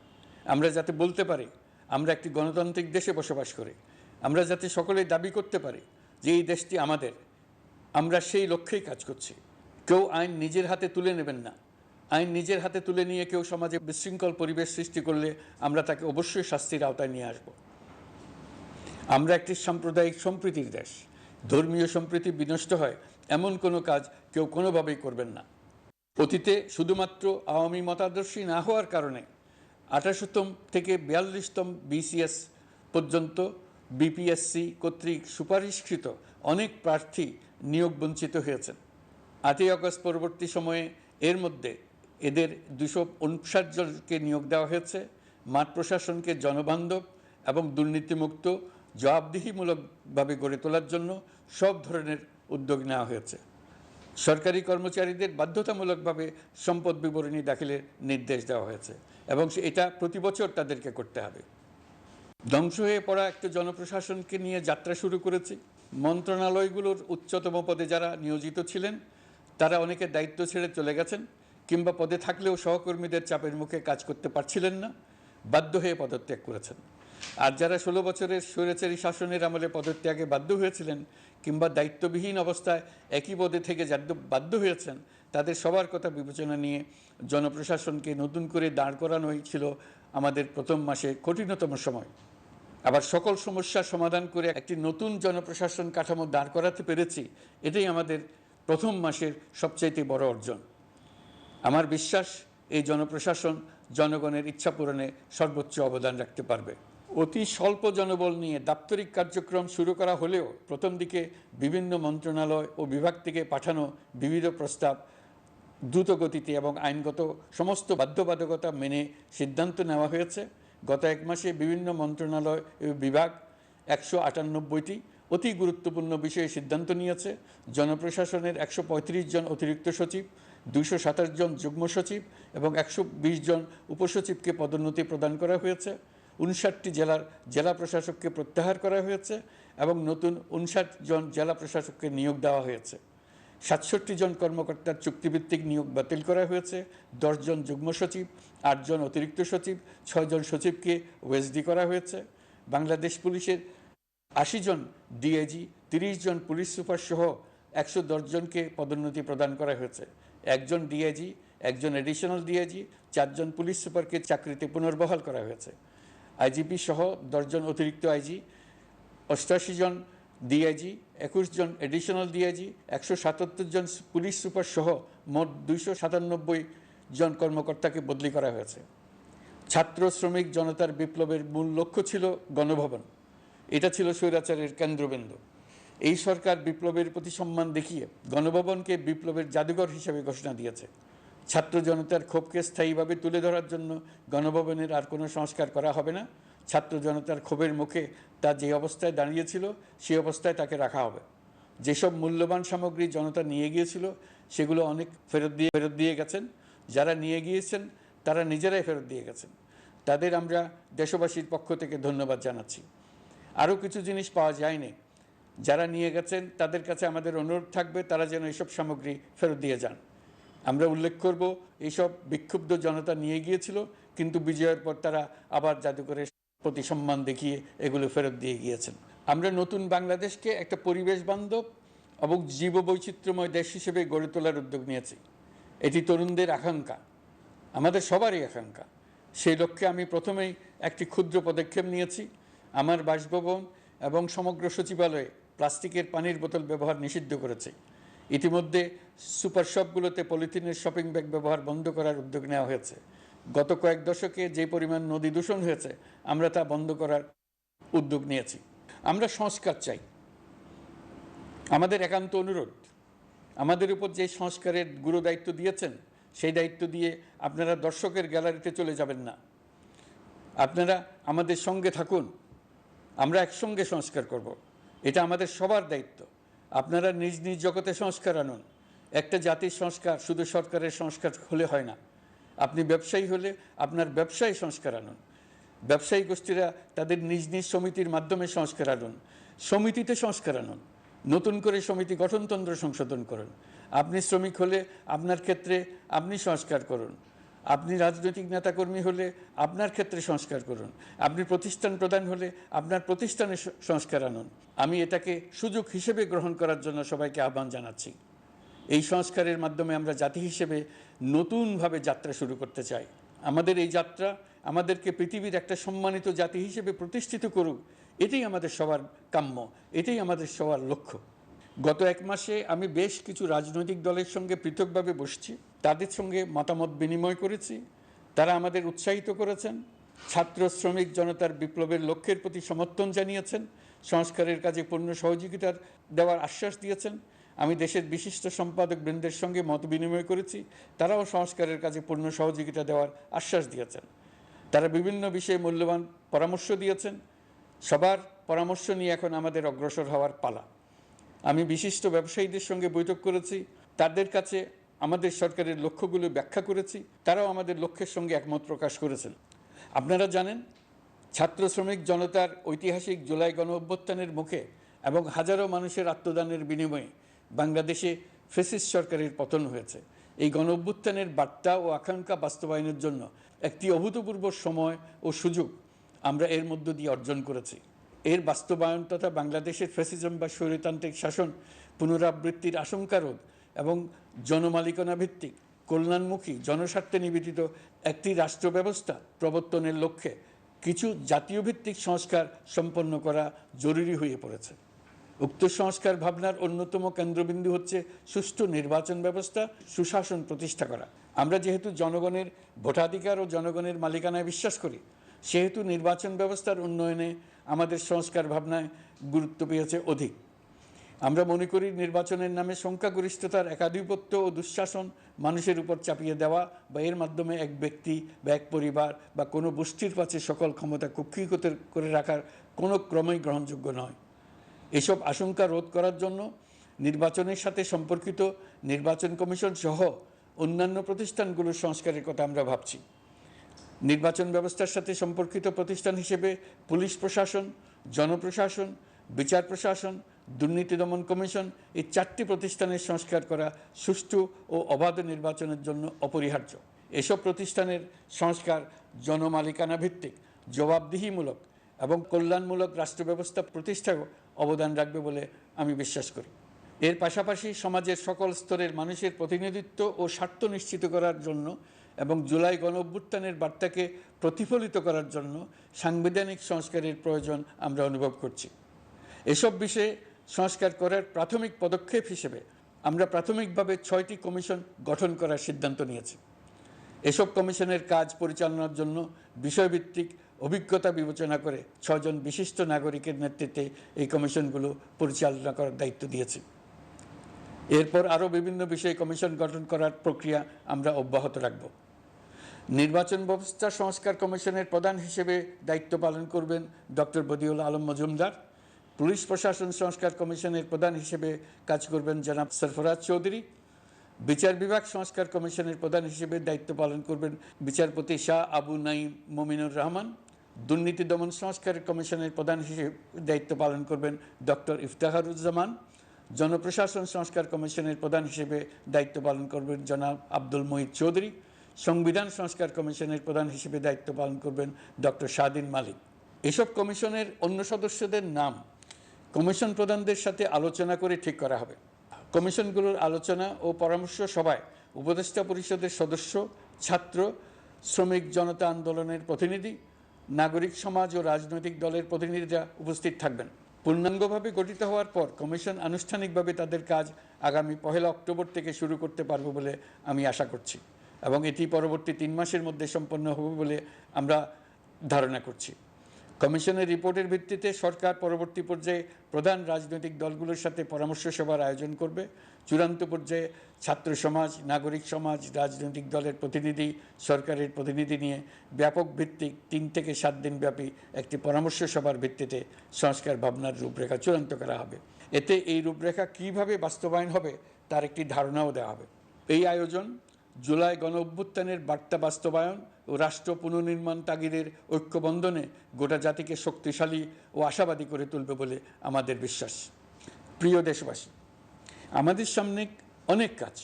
আমরা যাতে বলতে পারি আমরা একটি গণতান্ত্রিক দেশে বসবাস করি, আমরা যাতে সকলেই দাবি করতে পারি যে এই দেশটি আমাদের, আমরা সেই লক্ষ্যেই কাজ করছি। কেউ আইন নিজের হাতে তুলে নেবেন না। আইন নিজের হাতে তুলে নিয়ে কেউ সমাজে বিশৃঙ্খল পরিবেশ সৃষ্টি করলে আমরা তাকে অবশ্যই শাস্তির আওতায় নিয়ে আসব। আমরা একটি সাম্প্রদায়িক সম্প্রীতির দেশ। ধর্মীয় সম্প্রীতি বিনষ্ট হয় এমন কোনো কাজ কেউ কোনোভাবেই করবেন না। অতীতে শুধুমাত্র আওয়ামী মতাদর্শী না হওয়ার কারণে 28তম থেকে 42তম বিসিএস পর্যন্ত বিপিএসসি কর্তৃক সুপারিশকৃত অনেক প্রার্থী নিয়োগ বঞ্চিত হয়েছেন। 8ই আগস্ট পরবর্তী সময়ে এর মধ্যে এদের 259 জনকে নিয়োগ দেওয়া হয়েছে। মাঠ প্রশাসনকে জনবান্ধব এবং দুর্নীতিমুক্ত জবাবদিহিমূলকভাবে গড়ে তোলার জন্য সব ধরনের উদ্যোগ নেওয়া হয়েছে। সরকারি কর্মচারীদের বাধ্যতামূলকভাবে সম্পদ বিবরণী দাখিলের নির্দেশ দেওয়া হয়েছে এবং এটা প্রতি বছর তাদেরকে করতে হবে। ধ্বংস হয়ে পড়া একটা জনপ্রশাসনকে নিয়ে যাত্রা শুরু করেছি। মন্ত্রণালয়গুলোর উচ্চতম পদে যারা নিয়োজিত ছিলেন তারা অনেকে দায়িত্ব ছেড়ে চলে গেছেন, কিংবা পদে থাকলেও সহকর্মীদের চাপের মুখে কাজ করতে পারছিলেন না, বাধ্য হয়ে পদত্যাগ করেছেন। আর যারা 16 বছরের স্বৈরাচারী শাসনের আমলে পদত্যাগে বাধ্য হয়েছিলেন কিংবা দায়িত্ববিহীন অবস্থায় একই পদে থেকে বাধ্য হয়েছেন, তাদের সবার কথা বিবেচনা নিয়ে জনপ্রশাসনকে নতুন করে দাঁড় করানোই ছিল আমাদের প্রথম মাসে কঠিনতম সময়। আবার সকল সমস্যার সমাধান করে একটি নতুন জনপ্রশাসন কাঠামো দাঁড় করাতে পেরেছি, এটাই আমাদের প্রথম মাসের সবচাইতে বড় অর্জন। আমার বিশ্বাস এই জনপ্রশাসন জনগণের ইচ্ছা পূরণে সর্বোচ্চ অবদান রাখতে পারবে। অতি স্বল্প জনবল নিয়ে দাপ্তরিক কার্যক্রম শুরু করা হলেও প্রথম দিকে বিভিন্ন মন্ত্রণালয় ও বিভাগ থেকে পাঠানো বিবিধ প্রস্তাব দ্রুত গতিতে এবং আইনগত সমস্ত বাধ্যবাধকতা মেনে সিদ্ধান্ত নেওয়া হয়েছে। গত এক মাসে বিভিন্ন মন্ত্রণালয় ও বিভাগ 198টি অতি গুরুত্বপূর্ণ বিষয়ে সিদ্ধান্ত নিয়েছে। জনপ্রশাসনের 135 জন অতিরিক্ত সচিব, 227 জন যুগ্ম সচিব এবং 120 জন উপসচিবকে পদোন্নতি প্রদান করা হয়েছে। 59টি জেলা প্রশাসককে প্রত্যাহার করা হয়েছে এবং নতুন 59 জন জেলা প্রশাসককে নিয়োগ দেওয়া হয়েছে। 67 জন কর্মকর্তার চুক্তিভিত্তিক নিয়োগ বাতিল করা হয়েছে। 10 জন যুগ্ম সচিব, 8 জন অতিরিক্ত সচিব, 6 জন সচিবকে ওএসডি করা হয়েছে। বাংলাদেশ পুলিশের 80 জন ডিআইজি, 30 জন পুলিশ সুপার সহ 110 জনকে পদোন্নতি প্রদান করা হয়েছে। 1 জন ডিআইজি, 1 জন এডিশনাল ডিআইজি, 4 জন পুলিশ সুপারকে চাকরিতে পুনর্বহাল করা হয়েছে। আইজিপি সহ 10 জন অতিরিক্ত আইজি, 88 জন ডিআইজি, 21 জন এডিশনাল ডিআইজি, 177 জন পুলিশ সুপার সহ মোট 297 জন কর্মকর্তাকে বদলি করা হয়েছে। ছাত্র শ্রমিক জনতার বিপ্লবের মূল লক্ষ্য ছিল গণভবন। এটা ছিল স্বৈরাচারের কেন্দ্রবিন্দু। এই সরকার বিপ্লবের প্রতি সম্মান দেখিয়ে গণভবনকে বিপ্লবের জাদুঘর হিসেবে ঘোষণা দিয়েছে। ছাত্র জনতার ক্ষোভকে স্থায়ীভাবে তুলে ধরার জন্য গণভবনের আর কোনো সংস্কার করা হবে না। ছাত্র জনতার ক্ষোভের মুখে তা যে অবস্থায় দাঁড়িয়েছিল সেই অবস্থায় তাকে রাখা হবে। যেসব মূল্যবান সামগ্রী জনতা নিয়ে গিয়েছিল সেগুলো অনেক ফেরত দিয়ে গেছেন। যারা নিয়ে গিয়েছেন তারা নিজেরাই ফেরত দিয়ে গেছেন। তাদের আমরা দেশবাসীর পক্ষ থেকে ধন্যবাদ জানাচ্ছি। আরও কিছু জিনিস পাওয়া যায়নি, যারা নিয়ে গেছেন তাদের কাছে আমাদের অনুরোধ থাকবে তারা যেন এইসব সামগ্রী ফেরত দিয়ে যান। আমরা উল্লেখ করব এইসব বিক্ষুব্ধ জনতা নিয়ে গিয়েছিল, কিন্তু বিজয়ের পর তারা আবার জাদুঘরে প্রতি সম্মান দেখিয়ে এগুলো ফেরত দিয়ে গিয়েছেন। আমরা নতুন বাংলাদেশকে একটা পরিবেশ বান্ধব এবং জীববৈচিত্র্যময় দেশ হিসেবে গড়ে তোলার উদ্যোগ নিয়েছি। এটি তরুণদের আকাঙ্ক্ষা, আমাদের সবারই আকাঙ্ক্ষা। সেই লক্ষ্যে আমি প্রথমেই একটি ক্ষুদ্র পদক্ষেপ নিয়েছি। আমার বাসভবন এবং সমগ্র সচিবালয়ে প্লাস্টিকের পানির বোতল ব্যবহার নিষিদ্ধ করেছি। ইতিমধ্যে সুপার শপগুলোতে পলিথিনের শপিং ব্যাগ ব্যবহার বন্ধ করার উদ্যোগ নেওয়া হয়েছে। গত কয়েক দশকে যে পরিমাণ নদী দূষণ হয়েছে, আমরা তা বন্ধ করার উদ্যোগ নিয়েছি। আমরা সংস্কার চাই। আমাদের একান্ত অনুরোধ, আমাদের উপর যে সংস্কারের গুরু দায়িত্ব দিয়েছেন, সেই দায়িত্ব দিয়ে আপনারা দর্শকের গ্যালারিতে চলে যাবেন না। আপনারা আমাদের সঙ্গে থাকুন, আমরা একসঙ্গে সংস্কার করব। এটা আমাদের সবার দায়িত্ব। আপনারা নিজ নিজ জগতে সংস্কার আনুন। একটা জাতির সংস্কার শুধু সরকারের সংস্কার হলে হয় না। আপনি ব্যবসায়ী হলে আপনার ব্যবসায় সংস্কার আনুন। ব্যবসায়ী গোষ্ঠীরা তাদের নিজ নিজ সমিতির মাধ্যমে সংস্কার আনুন। সমিতিতে সংস্কার আনুন। নতুন করে সমিতি গঠনতন্ত্র সংশোধন করুন। আপনি শ্রমিক হলে আপনার ক্ষেত্রে আপনি সংস্কার করুন। আপনি রাজনৈতিক নেতাকর্মী হলে আপনার ক্ষেত্রে সংস্কার করুন। আপনি প্রতিষ্ঠান প্রধান হলে আপনার প্রতিষ্ঠানে সংস্কার আনুন। আমি এটাকে সুযোগ হিসেবে গ্রহণ করার জন্য সবাইকে আহ্বান জানাচ্ছি। এই সংস্কারের মাধ্যমে আমরা জাতি হিসেবে নতুনভাবে যাত্রা শুরু করতে চাই। আমাদের এই যাত্রা আমাদেরকে পৃথিবীর একটা সম্মানিত জাতি হিসেবে প্রতিষ্ঠিত করুক, এটাই আমাদের সবার কাম্য, এটাই আমাদের সবার লক্ষ্য। গত এক মাসে আমি বেশ কিছু রাজনৈতিক দলের সঙ্গে পৃথকভাবে বসছি, তাদের সঙ্গে মতামত বিনিময় করেছি। তারা আমাদের উৎসাহিত করেছেন, ছাত্র শ্রমিক জনতার বিপ্লবের লক্ষ্যের প্রতি সমর্থন জানিয়েছেন, সংস্কারের কাজে পূর্ণ সহযোগিতার দেওয়ার আশ্বাস দিয়েছেন। আমি দেশের বিশিষ্ট সম্পাদক বৃন্দের সঙ্গে মত বিনিময় করেছি, তারাও সংস্কারের কাজে পূর্ণ সহযোগিতা দেওয়ার আশ্বাস দিয়েছেন। তারা বিভিন্ন বিষয়ে মূল্যবান পরামর্শ দিয়েছেন। সবার পরামর্শ নিয়ে এখন আমাদের অগ্রসর হওয়ার পালা। আমি বিশিষ্ট ব্যবসায়ীদের সঙ্গে বৈঠক করেছি, তাদের কাছে আমাদের সরকারের লক্ষ্যগুলো ব্যাখ্যা করেছি, তারাও আমাদের লক্ষ্যের সঙ্গে একমত প্রকাশ করেছেন। আপনারা জানেন, ছাত্র শ্রমিক জনতার ঐতিহাসিক জুলাই গণ অভ্যুত্থানের মুখে এবং হাজারো মানুষের আত্মদানের বিনিময়ে বাংলাদেশে ফ্যাসিস্ট সরকারের পতন হয়েছে। এই গণ অভ্যুত্থানের বার্তা ও আকাঙ্ক্ষা বাস্তবায়নের জন্য একটি অভূতপূর্ব সময় ও সুযোগ আমরা এর মধ্য দিয়ে অর্জন করেছি। এর বাস্তবায়ন তথা বাংলাদেশের ফ্যাসিজম বা স্বৈরতান্ত্রিক শাসন পুনরাবৃত্তির আশঙ্কা রোধ এবং জনমালিকানা ভিত্তিক কল্যাণমুখী জনস্বার্থে নিবেদিত একটি রাষ্ট্র ব্যবস্থা প্রবর্তনের লক্ষ্যে কিছু জাতীয় ভিত্তিক সংস্কার সম্পন্ন করা জরুরি হয়ে পড়েছে। উক্ত সংস্কার ভাবনার অন্যতম কেন্দ্রবিন্দু হচ্ছে সুষ্ঠু নির্বাচন ব্যবস্থা, সুশাসন প্রতিষ্ঠা করা। আমরা যেহেতু জনগণের ভোটাধিকার ও জনগণের মালিকানায় বিশ্বাস করি, সেহেতু নির্বাচন ব্যবস্থার উন্নয়নে আমাদের সংস্কার ভাবনায় গুরুত্ব পেয়েছে অধিক। আমরা মনে করি নির্বাচনের নামে সংখ্যাগরিষ্ঠতার একাধিপত্য ও দুঃশাসন মানুষের উপর চাপিয়ে দেওয়া বা এর মাধ্যমে এক ব্যক্তি বা এক পরিবার বা কোনো গোষ্ঠীর কাছে সকল ক্ষমতা কুক্ষিগত করে রাখার কোনো ক্রমেই গ্রহণযোগ্য নয়। এসব আশঙ্কা রোধ করার জন্য নির্বাচনের সাথে সম্পর্কিত নির্বাচন কমিশন সহ অন্যান্য প্রতিষ্ঠানগুলোর সংস্কারের কথা আমরা ভাবছি। নির্বাচন ব্যবস্থার সাথে সম্পর্কিত প্রতিষ্ঠান হিসেবে পুলিশ প্রশাসন, জনপ্রশাসন, বিচার প্রশাসন, দুর্নীতি দমন কমিশন এই 4টি প্রতিষ্ঠানের সংস্কার করা সুষ্ঠু ও অবাধ নির্বাচনের জন্য অপরিহার্য। এসব প্রতিষ্ঠানের সংস্কার জনমালিকানা ভিত্তিক, জবাবদিহিমূলক এবং কল্যাণমূলক রাষ্ট্র ব্যবস্থা প্রতিষ্ঠায় অবদান রাখবে বলে আমি বিশ্বাস করি। এর পাশাপাশি সমাজের সকল স্তরের মানুষের প্রতিনিধিত্ব ও স্বার্থ নিশ্চিত করার জন্য এবং জুলাই গণ অভ্যুত্থানের বার্তাকে প্রতিফলিত করার জন্য সাংবিধানিক সংস্কারের প্রয়োজন আমরা অনুভব করছি। এসব বিষয়ে সংস্কার করার প্রাথমিক পদক্ষেপ হিসেবে আমরা প্রাথমিকভাবে 6টি কমিশন গঠন করার সিদ্ধান্ত নিয়েছি। এসব কমিশনের কাজ পরিচালনার জন্য বিষয়ভিত্তিক অভিজ্ঞতা বিবেচনা করে 6 জন বিশিষ্ট নাগরিকের নেতৃত্বে এই কমিশনগুলো পরিচালনা করার দায়িত্ব দিয়েছি। এরপর আরও বিভিন্ন বিষয়ে কমিশন গঠন করার প্রক্রিয়া আমরা অব্যাহত রাখব। নির্বাচন ব্যবস্থা সংস্কার কমিশনের প্রধান হিসেবে দায়িত্ব পালন করবেন ডক্টর বদিউল আলম মজুমদার। পুলিশ প্রশাসন সংস্কার কমিশনের প্রধান হিসেবে কাজ করবেন জনাব সরফরাজ চৌধুরী। বিচার বিভাগ সংস্কার কমিশনের প্রধান হিসেবে দায়িত্ব পালন করবেন বিচারপতি শাহ আবু নাঈম মুমিনুর রহমান। দুর্নীতি দমন সংস্কার কমিশনের প্রধান হিসেবে দায়িত্ব পালন করবেন ডক্টর ইফতেখারুজ্জামান। জনপ্রশাসন সংস্কার কমিশনের প্রধান হিসেবে দায়িত্ব পালন করবেন জনাব আব্দুল মুহিত চৌধুরী। সংবিধান সংস্কার কমিশনের প্রধান হিসেবে দায়িত্ব পালন করবেন ডক্টর শাহদিন মালিক। এসব কমিশনের অন্য সদস্যদের নাম কমিশন প্রধানদের সাথে আলোচনা করে ঠিক করা হবে। কমিশনগুলোর আলোচনা ও পরামর্শ সভায় উপদেষ্টা পরিষদের সদস্য, ছাত্র, শ্রমিক জনতা আন্দোলনের প্রতিনিধি, নাগরিক সমাজ ও রাজনৈতিক দলের প্রতিনিধিরা উপস্থিত থাকবেন। পূর্ণাঙ্গভাবে গঠিত হওয়ার পর কমিশন আনুষ্ঠানিকভাবে তাদের কাজ আগামী 1 অক্টোবর থেকে শুরু করতে পারবে বলে আমি আশা করছি এবং এটি পরবর্তী 3 মাসের মধ্যে সম্পন্ন হবে বলে আমরা ধারণা করছি। কমিশনের রিপোর্টের ভিত্তিতে সরকার পরবর্তী পর্যায়ে প্রধান রাজনৈতিক দলগুলোর সাথে পরামর্শ সভার আয়োজন করবে। চূড়ান্ত পর্যায়ে ছাত্র সমাজ, নাগরিক সমাজ, রাজনৈতিক দলের প্রতিনিধি, সরকারের প্রতিনিধি নিয়ে ব্যাপক ভিত্তিক 3 থেকে 7 দিন ব্যাপী একটি পরামর্শ সভার ভিত্তিতে সংস্কার ভাবনার রূপরেখা চূড়ান্ত করা হবে। এতে এই রূপরেখা কীভাবে বাস্তবায়ন হবে তার একটি ধারণাও দেওয়া হবে। এই আয়োজন জুলাই গণঅভ্যুত্থানের বার্তা বাস্তবায়ন ও রাষ্ট্র পুনর্নির্মাণ তাগিদের ঐক্যবন্ধনে গোটা জাতিকে শক্তিশালী ও আশাবাদী করে তুলবে বলে আমাদের বিশ্বাস। প্রিয় দেশবাসী, আমাদের সামনে অনেক কাজ,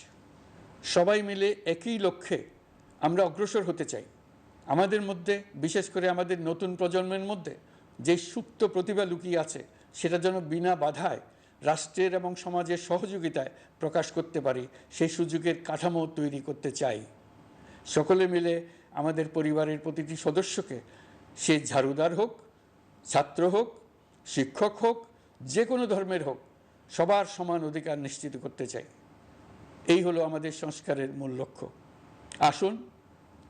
সবাই মিলে একই লক্ষ্যে আমরা অগ্রসর হতে চাই। আমাদের মধ্যে, বিশেষ করে আমাদের নতুন প্রজন্মের মধ্যে যে সুপ্ত প্রতিভা লুকিয়ে আছে সেটা যেন বিনা বাধায় রাষ্ট্রের এবং সমাজের সহযোগিতায় প্রকাশ করতে পারি, সেই সুযোগের কাঠামো তৈরি করতে চাই। সকলে মিলে আমাদের পরিবারের প্রতিটি সদস্যকে, সে ঝাড়ুদার হোক, ছাত্র হোক, শিক্ষক হোক, যে কোনো ধর্মের হোক, সবার সমান অধিকার নিশ্চিত করতে চাই। এই হলো আমাদের সংস্কারের মূল লক্ষ্য। আসুন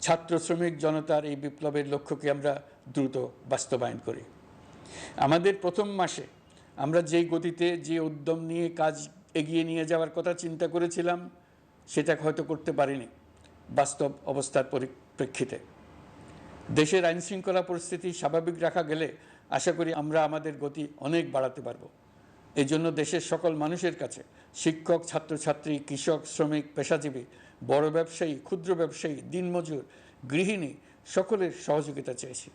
ছাত্র শ্রমিক জনতার এই বিপ্লবের লক্ষ্যকে আমরা দ্রুত বাস্তবায়ন করি। আমাদের প্রথম মাসে আমরা যেই গতিতে, যে উদ্যম নিয়ে কাজ এগিয়ে নিয়ে যাওয়ার কথা চিন্তা করেছিলাম সেটা হয়তো করতে পারিনি বাস্তব অবস্থার পরিপ্রেক্ষিতে। দেশের আইনশৃঙ্খলা পরিস্থিতি স্বাভাবিক রাখা গেলে আশা করি আমরা আমাদের গতি অনেক বাড়াতে পারব। এই জন্য দেশের সকল মানুষের কাছে, শিক্ষক, ছাত্রছাত্রী, কৃষক, শ্রমিক, পেশাজীবী, বড় ব্যবসায়ী, ক্ষুদ্র ব্যবসায়ী, দিনমজুর, গৃহিণী, সকলের সহযোগিতা চেয়েছি।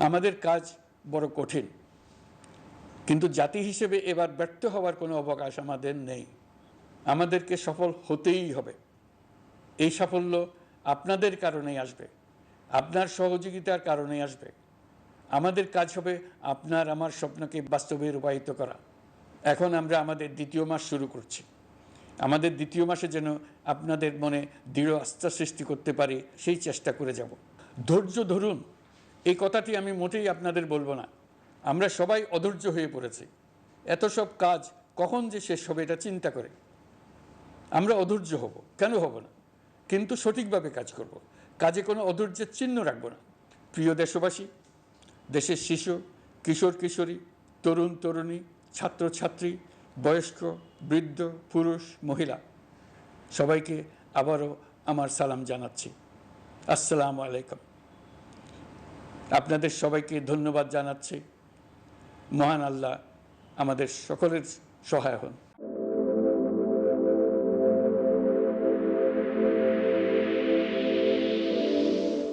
আমাদের কাজ বড় কঠিন, কিন্তু জাতি হিসেবে এবার ব্যর্থ হওয়ার কোনো অবকাশ আমাদের নেই। আমাদেরকে সফল হতেই হবে। এই সাফল্য আপনাদের কারণেই আসবে, আপনার সহযোগিতার কারণেই আসবে। আমাদের কাজ হবে আপনার আমার স্বপ্নকে বাস্তবে রূপায়িত করা। এখন আমরা আমাদের 2য় মাস শুরু করছি। আমাদের 2য় মাসে যেন আপনাদের মনে দৃঢ় আস্থা সৃষ্টি করতে পারি, সেই চেষ্টা করে যাব। ধৈর্য ধরুন, এই কথাটি আমি মোটেই আপনাদের বলবো না। আমরা সবাই অধৈর্য হয়ে পড়েছি। এত সব কাজ কখন যে শেষ হবে এটা চিন্তা করে আমরা অধৈর্য হব, কেন হব না? কিন্তু সঠিকভাবে কাজ করব, কাজে কোনো অধৈর্যের চিহ্ন রাখব না। প্রিয় দেশবাসী, দেশের শিশু, কিশোর কিশোরী, তরুণ তরুণী, ছাত্রছাত্রী, বয়স্ক, বৃদ্ধ, পুরুষ, মহিলা, সবাইকে আবারও আমার সালাম জানাচ্ছি। আসসালামু আলাইকুম। আপনাদের সবাইকে ধন্যবাদ জানাচ্ছি। মহান আল্লাহ আমাদের সকলের সহায় হন।